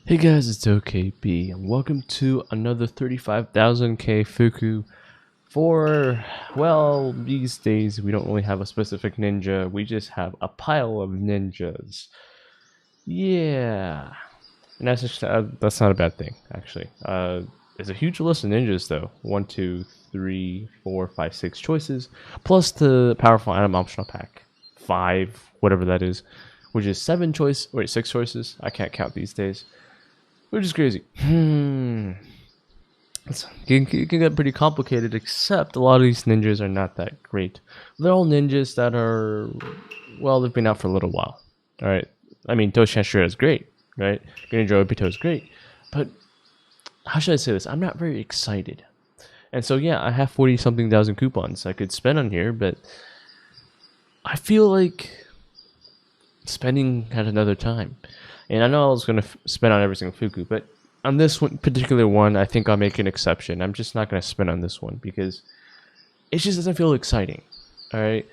Hey guys, it's OKB, and welcome to another 35,000k Fuku for, well, these days we don't really have a specific ninja, we just have a pile of ninjas. Yeah. And that's not a bad thing, actually. There's a huge list of ninjas, though. 1, 2, 3, 4, 5, 6 choices, plus the powerful item optional pack. 5, whatever that is, which is 6 choices. I can't count these days. Which is crazy. It can get pretty complicated, except a lot of these ninjas are not that great. They're all ninjas that are, well, they've been out for a little while. Alright? I mean, Toshinashira is great, right? Greninja Obito is great. But, how should I say this? I'm not very excited. And so, yeah, I have 40-something thousand coupons I could spend on here, but I feel like spending at another time. And I know I was going to spend on every single Fuku, but on this particular one, I think I'll make an exception. I'm just not going to spend on this one because it just doesn't feel exciting. All right.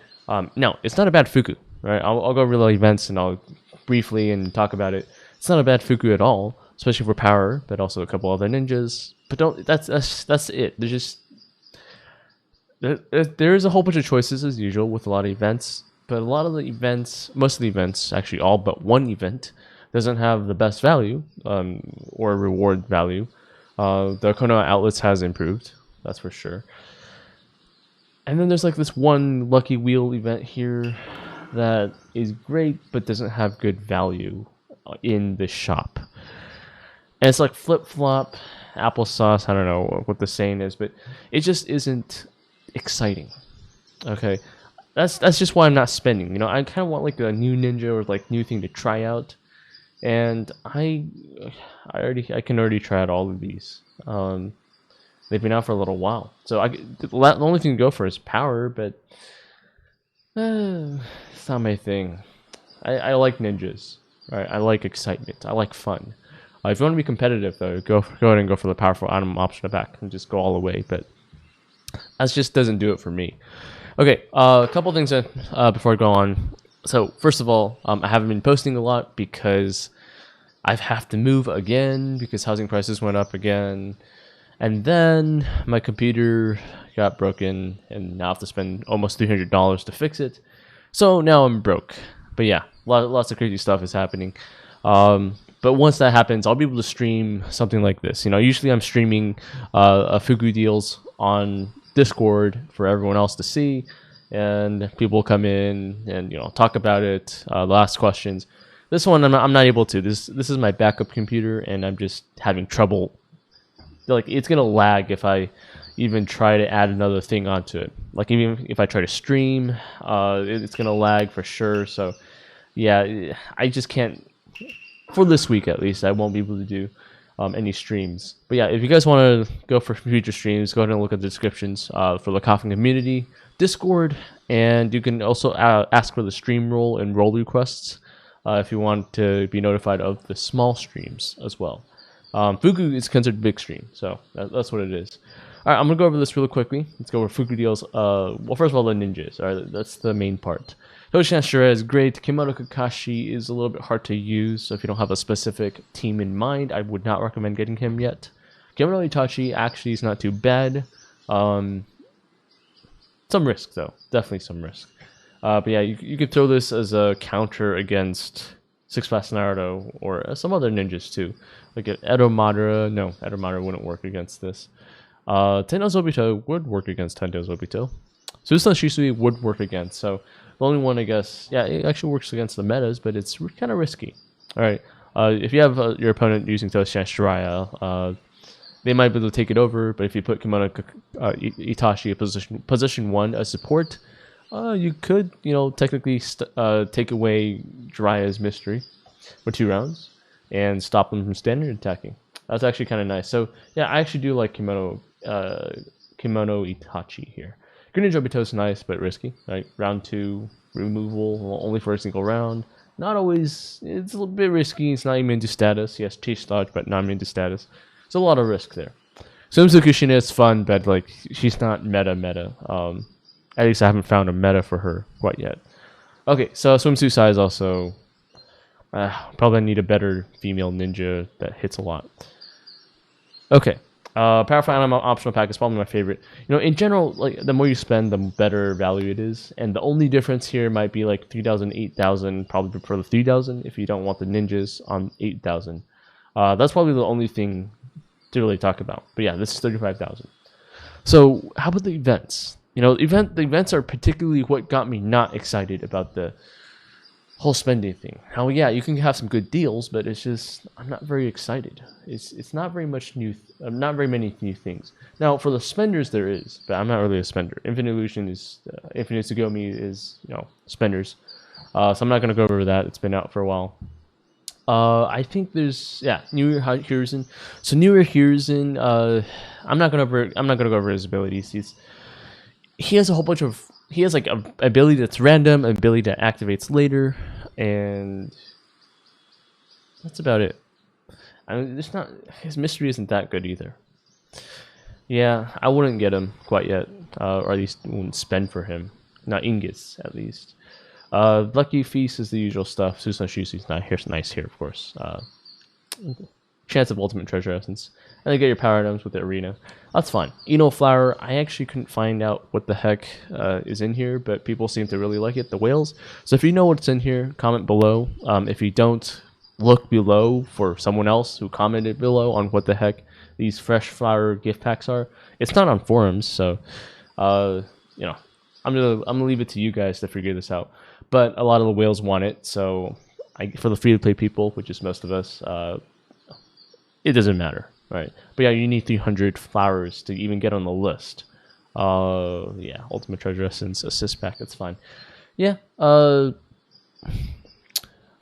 No, it's not a bad Fuku. Right. I'll go over the events and I'll briefly and talk about it. It's not a bad Fuku at all, especially for power, but also a couple other ninjas. But don't. That's it. There's just there's a whole bunch of choices as usual with a lot of events, but a lot of the events, most of the events, actually all but one event, doesn't have the best value or reward value. The Kona Alice has improved, that's for sure. And then there's like this one lucky wheel event here that is great but doesn't have good value in the shop. And it's like flip-flop, applesauce, I don't know what the saying is, but it just isn't exciting. Okay, that's just why I'm not spending. You know, I kind of want like a new ninja or like new thing to try out. And I can already try out all of these. They've been out for a little while, so the only thing to go for is power, but it's not my thing. I like ninjas, right? I like excitement. I like fun. If you want to be competitive, though, go ahead and go for the powerful item option back and just go all the way. But that just doesn't do it for me. Okay, a couple things before I go on. So first of all, I haven't been posting a lot because I have to move again because housing prices went up again. And then my computer got broken and now I have to spend almost $300 to fix it. So now I'm broke. But yeah, lots of crazy stuff is happening. But once that happens, I'll be able to stream something like this. You know, usually I'm streaming Fuku deals on Discord for everyone else to see. And people come in and, you know, talk about it, ask questions. This one I'm not able to. This is my backup computer, and I'm just having trouble. Like, it's gonna lag if I even try to add another thing onto it. Like, even if I try to stream, it's gonna lag for sure. So yeah, I just can't, for this week at least. I won't be able to do any streams. But yeah, if you guys want to go for future streams, go ahead and look at the descriptions for the Coffin community, Discord, and you can also ask for the stream role and role requests if you want to be notified of the small streams as well. Fuku is considered big stream, so that's what it is. All right, I'm gonna go over this really quickly. Let's go over Fuku deals. Well, first of all, the ninjas. All right, that's the main part. Toshinashira is great. Kimono Kakashi is a little bit hard to use, so if you don't have a specific team in mind, I would not recommend getting him yet. Kimono Itachi actually is not too bad. Some risk, though. Definitely some risk. But yeah, you could throw this as a counter against Six Fast Naruto or some other ninjas, too. Like Edo Madara. No, Edo Madara wouldn't work against this. Tenno's Obito would work against Tenno's Obito. Susan Shisui would work against, so the only one, I guess, yeah, it actually works against the metas, but it's kind of risky. All right, if you have your opponent using Toshinashira, they might be able to take it over, but if you put Kimono Itachi at position 1 as support, you could, you know, technically take away Jiraiya's mystery for 2 rounds and stop them from standard attacking. That's actually kind of nice. So yeah, I actually do like Kimono Itachi here. Greninja Obito is nice but risky. Right, round 2 removal only for a single round. Not always. It's a little bit risky. It's not immune to status. Yes, Chase dodge, but not immune to status. There's a lot of risk there. Swimsuit Kushina is fun, but like she's not meta. At least I haven't found a meta for her quite yet. Okay, so swimsuit size also Probably need a better female ninja that hits a lot. Okay. Powerful Animal optional pack is probably my favorite. You know, in general, like the more you spend, the better value it is. And the only difference here might be like 3,000, 8,000. Probably prefer the 3,000 if you don't want the ninjas on 8,000. That's probably the only thing to really talk about. But yeah, this is 35,000. So how about the events? You know, the events are particularly what got me not excited about the whole spending thing. How yeah, you can have some good deals, but it's just I'm not very excited. It's not very much new. Not very many new things. Now for the spenders there is, but I'm not really a spender. Infinite Illusion is Infinite Tsugomi is spenders. So I'm not gonna go over that. It's been out for a while. I think there's New Year Hiruzen. So New Year Hiruzen, I'm not gonna go over his abilities. He has a whole bunch of like a ability that's random, an ability that activates later, and that's about it. I mean, his mystery isn't that good either. Yeah, I wouldn't get him quite yet, or at least wouldn't spend for him. Not ingots, at least. Lucky Feast is the usual stuff. Susan Shusu's nice here, of course. Chance of Ultimate Treasure Essence. And then get your power items with the arena. That's fine. Flower, I actually couldn't find out what the heck is in here, but people seem to really like it, the whales. So if you know what's in here, comment below. If you don't, look below for someone else who commented below on what the heck these fresh flower gift packs are. It's not on forums, so I'm gonna leave it to you guys to figure this out. But a lot of the whales want it, so for the free-to-play people, which is most of us, it doesn't matter, right? But yeah, you need 300 flowers to even get on the list. Ultimate Treasure Essence, Assist Pack, that's fine. Yeah,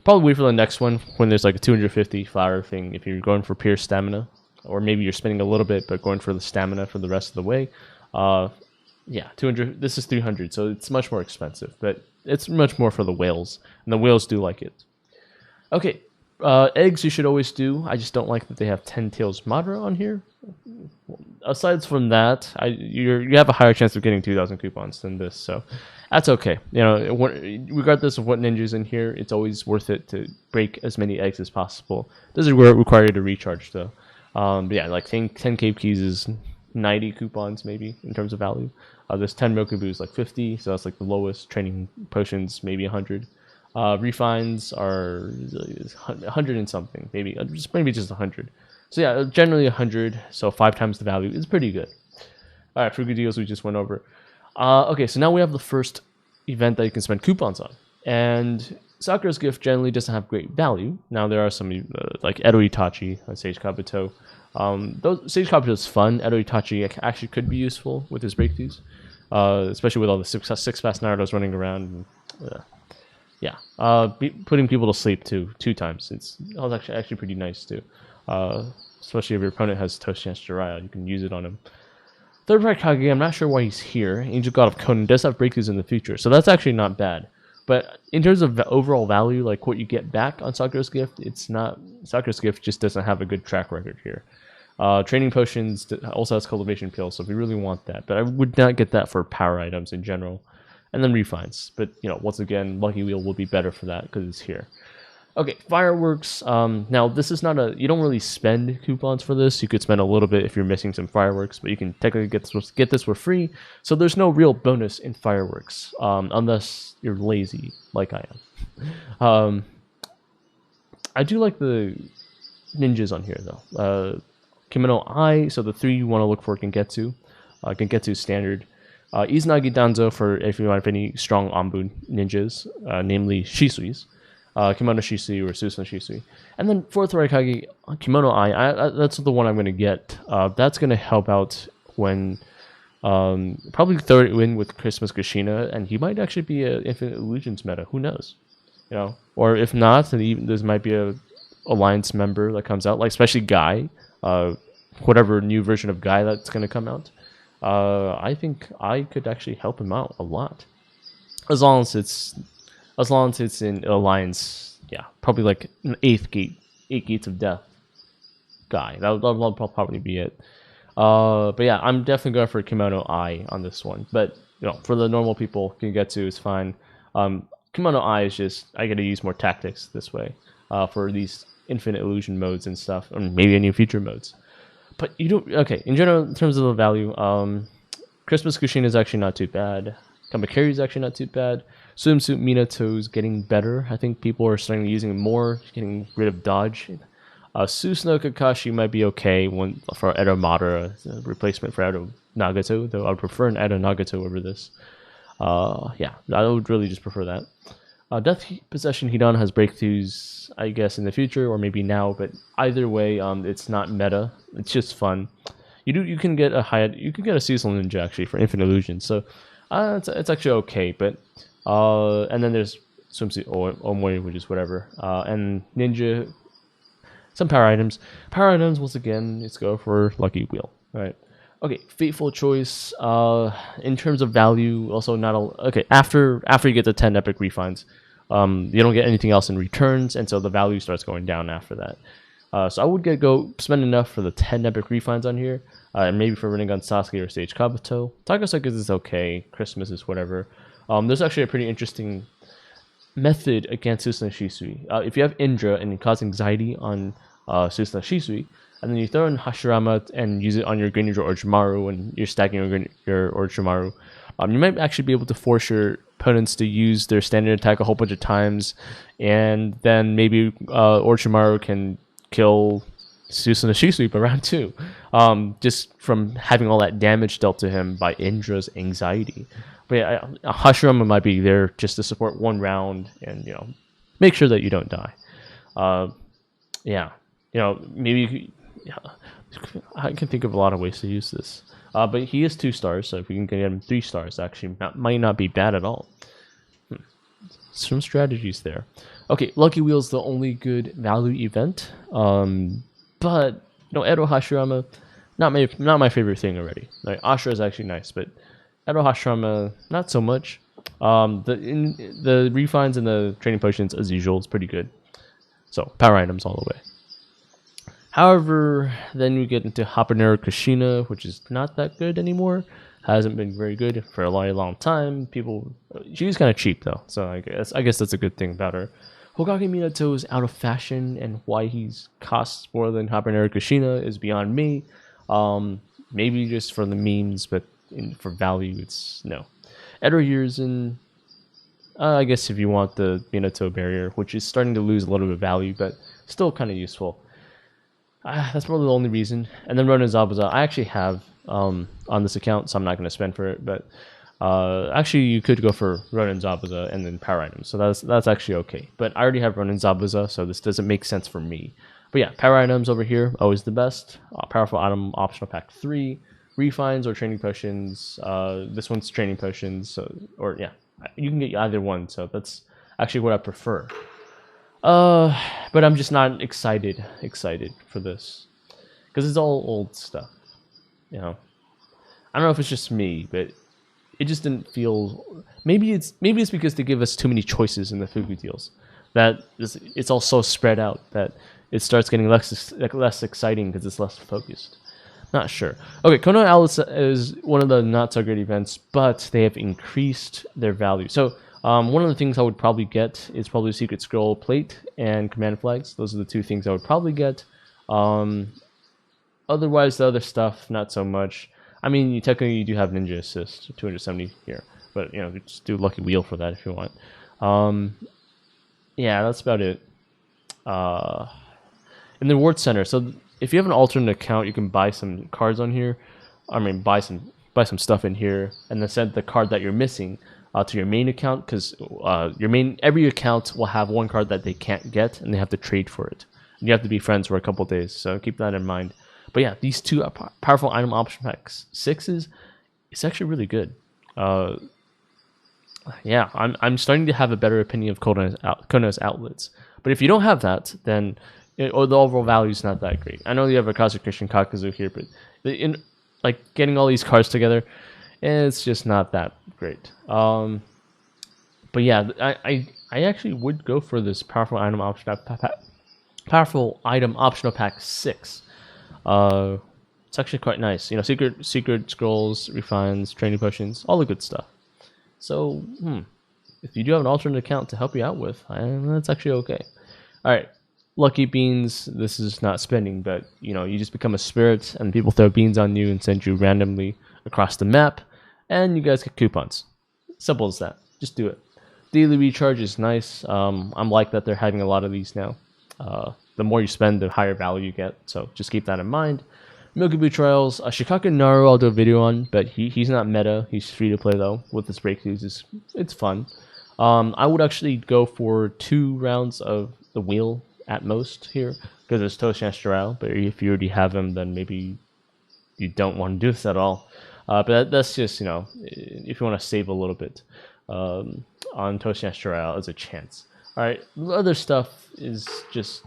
probably wait for the next one when there's like a 250 flower thing if you're going for pure stamina. Or maybe you're spending a little bit but going for the stamina for the rest of the way. 200, this is 300, so it's much more expensive, but it's much more for the whales, and the whales do like it. Okay, eggs you should always do. I just don't like that they have 10 Tails Madara on here. Aside from that, you have a higher chance of getting 2,000 coupons than this, so that's okay. Regardless of what ninja's in here, it's always worth it to break as many eggs as possible. Doesn't require you to recharge though. But yeah, like 10 Cape Keys is 90 coupons maybe in terms of value. This 10 Mokubu is like 50, so that's like the lowest. Training potions maybe 100. Refines are 100 and something, maybe just 100. So yeah, generally 100. So 5 times the value is pretty good. All right, for good deals we just went over. Okay, so now we have the first event that you can spend coupons on, and Sakura's Gift generally doesn't have great value. Now there are some like Edo Itachi, Sage Kabuto. Sage Kabuto is fun. Edo Itachi actually could be useful with his breakthroughs, especially with all the six fast Naruto's running around. Putting people to sleep too 2 times. It's actually pretty nice too. Especially if your opponent has Toshiyan Jiraiya, you can use it on him. Third Raikage, I'm not sure why he's here. Angel God of Conan does have breakthroughs in the future, so that's actually not bad. But in terms of the overall value, like what you get back on Sakura's Gift, it's not. Sakura's Gift just doesn't have a good track record here. Training Potions also has Cultivation Pills, so if you really want that. But I would not get that for power items in general. And then Refines. But, once again, Lucky Wheel will be better for that because it's here. Okay, Fireworks. Now, this is not you don't really spend coupons for this. You could spend a little bit if you're missing some Fireworks, but you can technically get this for free. So there's no real bonus in Fireworks, unless you're lazy, like I am. I do like the ninjas on here, though. Kimono Eye, so the 3 you want to look for Gengetsu. Gengetsu standard. Izanagi Danzo for if you have any strong Anbu ninjas, namely Shisui's. Kimono Shisui or Susan Shisui. And then 4th Raikage, Kimono Eye, that's the one I'm going to get. That's going to help out when probably 3rd win with Christmas Kushina, and he might actually be an Infinite Illusions meta. Who knows? Or if not, then there might be a Alliance member that comes out, like especially Guy, whatever new version of Guy that's going to come out. I think I could actually help him out a lot, as long as it's in Alliance. Yeah, probably like an 8 gates of death guy. That'll probably be it. But yeah, I'm definitely going for Kimono Eye on this one. But for the normal people, Gengetsu is fine. Kimono Eye is just I got to use more tactics this way. for these infinite illusion modes and stuff, or maybe any future modes. But you don't. Okay, in general, in terms of the value, Christmas Kushina is actually not too bad. Kamakiri is actually not too bad. Swimsuit Minato's getting better. I think people are starting using it more, getting rid of dodge. Susanoo Kakashi might be okay for Edo Madara, replacement for Edo Nagato, though I would prefer an Edo Nagato over this. Yeah, I would really just prefer that. Death Possession Hidan has breakthroughs, I guess, in the future or maybe now, but either way, it's not meta. It's just fun. You can get a seasonal ninja actually for Infinite Illusion, so it's actually okay. But and then there's Swimsuit Omoi, which is whatever, and ninja. Some power items. Power items, once again, let's go for Lucky Wheel. All right. Okay, Fateful Choice. In terms of value, also not okay. After you get the 10 epic refines, you don't get anything else in returns, and so the value starts going down after that. So I would spend enough for the 10 epic refines on here, and maybe for Rinnegan Sasuke or Stage Kabuto. Takasaki is okay. Christmas is whatever. There's actually a pretty interesting method against Susanoo Shisui. If you have Indra and you cause anxiety on Susanoo Shisui, and then you throw in Hashirama and use it on your Greninja Orochimaru and you're stacking your Orochimaru, you might actually be able to force your opponents to use their standard attack a whole bunch of times, and then maybe Orochimaru can kill Susanoo Shisui by round 2, just from having all that damage dealt to him by Indra's anxiety. But yeah, Hashirama might be there just to support one round and make sure that you don't die. Yeah, maybe I can think of a lot of ways to use this. But he is 2 stars, so if we can get him 3 stars, actually might not be bad at all. Some strategies there. Okay, Lucky Wheel's the only good value event. But Edo Hashirama, not my favorite thing already. Like Ashura is actually nice, but Edo Hashirama, not so much. The refines and the training potions, as usual, is pretty good. So, power items all the way. However, then you get into Habanero Kushina, which is not that good anymore. Hasn't been very good for a long time. She's kind of cheap though, so I guess that's a good thing about her. Hokage Minato is out of fashion, and why he's costs more than Habanero Kushina is beyond me. Maybe just for the memes, but for value, it's no. Edo Yearzen, I guess if you want the Minato barrier, which is starting to lose a little bit of value, but still kind of useful. That's probably the only reason. And then Ronin Zabuza, I actually have on this account, so I'm not going to spend for it. But actually, you could go for Ronin Zabuza and then power items, so that's actually okay. But I already have Ronin Zabuza, so this doesn't make sense for me. But yeah, power items over here, always the best. Powerful item optional pack 3. Refines or training potions. This one's training potions, or yeah, you can get either one. So that's actually what I prefer. But I'm just not excited for this because it's all old stuff. I don't know if it's just me, but it just didn't feel. Maybe it's because they give us too many choices in the Fugu deals. That it's all so spread out that it starts getting less exciting because it's less focused. Not sure. Okay, Kona Alice is one of the not so great events, but they have increased their value. So one of the things I would probably get is probably Secret Scroll Plate and Command Flags. Those are the 2 things I would probably get. Otherwise, the other stuff, not so much. I mean, you technically do have Ninja Assist, 270 here, but just do Lucky Wheel for that if you want. Yeah, that's about it. In the reward center, so if you have an alternate account, you can buy some cards on here. I mean, buy some stuff in here, and then send the card that you're missing to your main account, because every account will have one card that they can't get, and they have to trade for it. And you have to be friends for a couple days, so keep that in mind. But yeah, these 2 powerful item option packs 6s, it's actually really good. Yeah, I'm starting to have a better opinion of Kono's outlets. But if you don't have that, then the overall value is not that great. I know you have a Akaza Christian Kakuzu here, but getting all these cards together, it's just not that great. But yeah, I actually would go for this powerful item optional pack 6. It's actually quite nice. Secret scrolls, refines, training potions, all the good stuff. So if you do have an alternate account to help you out with, that's actually okay. All right. Lucky beans, this is not spending, but you just become a spirit and people throw beans on you and send you randomly across the map, and you guys get coupons. Simple as that. Just do it. Daily recharge is nice. I'm like that they're having a lot of these now. The more you spend, the higher value you get, so just keep that in mind. Milky Blue Trials, Shikaku I'll do a video on, but he's not meta. He's free to play though. With his breakthroughs, it's fun. I would actually go for 2 rounds of the wheel at most here, because it's Toshi Astral, but if you already have him, then maybe you don't want to do this at all. But that's just, if you want to save a little bit on Toshi Astral as a chance. Alright, the other stuff is just...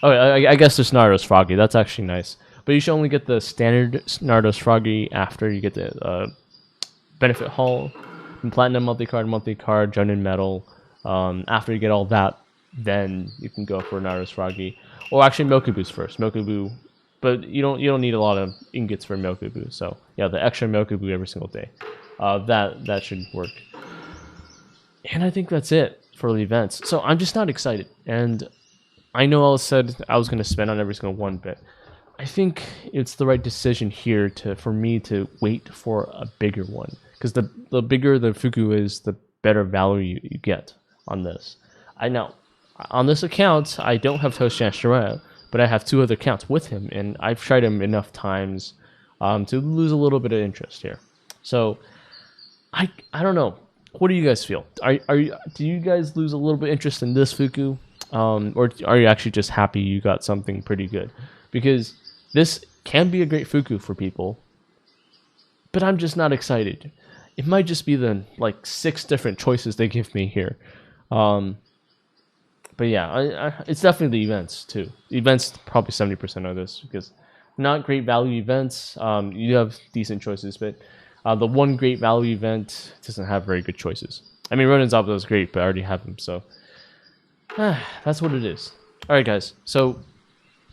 Oh, I guess there's Naruto's Froggy. That's actually nice. But you should only get the standard Naruto's Froggy after you get the Benefit Haul, and Platinum Monthly Card, Jonin Medal. After you get all that, then you can go for Naruto's Froggy. Or actually Mokubu's first. Mokubu, but you don't need a lot of ingots for Mokubu. So yeah, the extra Mokubu every single day. That should work. And I think that's it for the events. So I'm just not excited. And I know I said I was going to spend on every single one, but I think it's the right decision here for me to wait for a bigger one. Because the bigger the Fuku is, the better value you get on this. I know. On this account, I don't have Toshi Ashiraya, but I have 2 other accounts with him, and I've tried him enough times to lose a little bit of interest here. So, I don't know. What do you guys feel? Do you guys lose a little bit of interest in this Fuku? Or are you actually just happy you got something pretty good? Because this can be a great Fuku for people, but I'm just not excited. It might just be the 6 different choices they give me here. But yeah, it's definitely the events too. The events probably 70% of this, because not great value events. You have decent choices, but the one great value event doesn't have very good choices. I mean, Ronin Zabuza is great, but I already have him, so that's what it is. All right, guys. So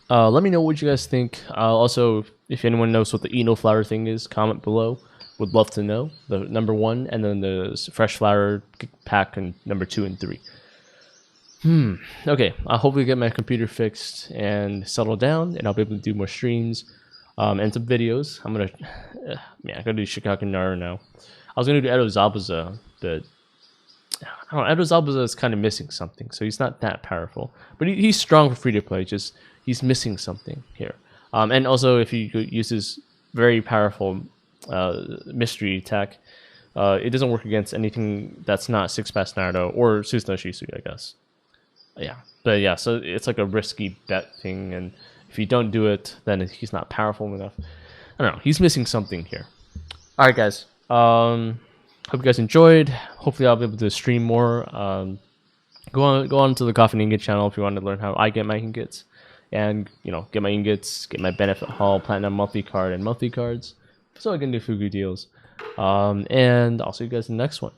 let me know what you guys think. Also, if anyone knows what the Eno flower thing is, comment below. Would love to know. The number 1, and then the fresh flower pack, and number 2 and 3. Okay, I'll hopefully get my computer fixed and settle down, and I'll be able to do more streams and some videos. I'm gonna do Shikaku Naru now. I was gonna do Edo Zabuza, but I don't know, Edo Zabuza is kind of missing something, so he's not that powerful. But he's strong for free to play, just he's missing something here. And also, if he uses very powerful mystery attack, it doesn't work against anything that's not 6-pass Naruto or Susanoo Shisui, I guess. Yeah, but yeah, so it's like a risky bet thing, and if you don't do it, then he's not powerful enough. I don't know, he's missing something here. Alright, guys. Hope you guys enjoyed. Hopefully I'll be able to stream more. Go on to the Coffin Ingot channel if you want to learn how I get my ingots. And, get my ingots, get my benefit haul, platinum monthly card, and monthly cards, so I can do Fugu deals. And I'll see you guys in the next one.